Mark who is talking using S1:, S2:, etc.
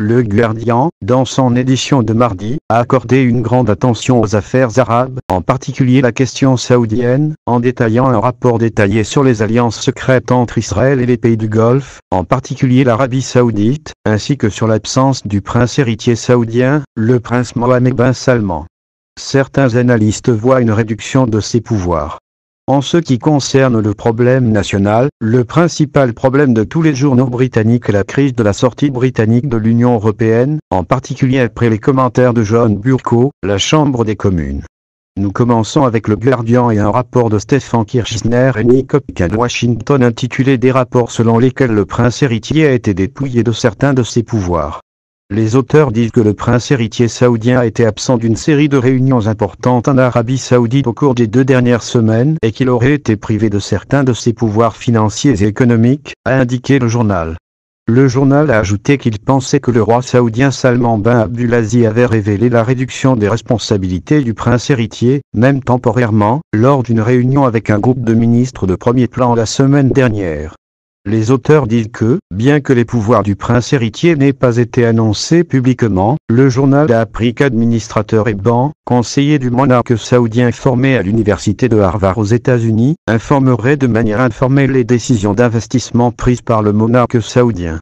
S1: Le Guardian, dans son édition de mardi, a accordé une grande attention aux affaires arabes, en particulier la question saoudienne, en détaillant un rapport détaillé sur les alliances secrètes entre Israël et les pays du Golfe, en particulier l'Arabie saoudite, ainsi que sur l'absence du prince héritier saoudien, le prince Mohammed bin Salman. Certains analystes voient une réduction de ses pouvoirs. En ce qui concerne le problème national, le principal problème de tous les journaux britanniques est la crise de la sortie britannique de l'Union européenne, en particulier après les commentaires de John Burko, la Chambre des communes. Nous commençons avec le Guardian et un rapport de Stephen Kirchner et Nick Hopkins de Washington intitulé « Des rapports selon lesquels le prince héritier a été dépouillé de certains de ses pouvoirs ». Les auteurs disent que le prince héritier saoudien a été absent d'une série de réunions importantes en Arabie saoudite au cours des 2 dernières semaines et qu'il aurait été privé de certains de ses pouvoirs financiers et économiques, a indiqué le journal. Le journal a ajouté qu'il pensait que le roi saoudien Salman bin Abdulaziz avait révélé la réduction des responsabilités du prince héritier, même temporairement, lors d'une réunion avec un groupe de ministres de premier plan la semaine dernière. Les auteurs disent que, bien que les pouvoirs du prince héritier n'aient pas été annoncés publiquement, le journal a appris qu'administrateurs et bancs, conseillers du monarque saoudien formés à l'université de Harvard aux États-Unis, informeraient de manière informelle les décisions d'investissement prises par le monarque saoudien.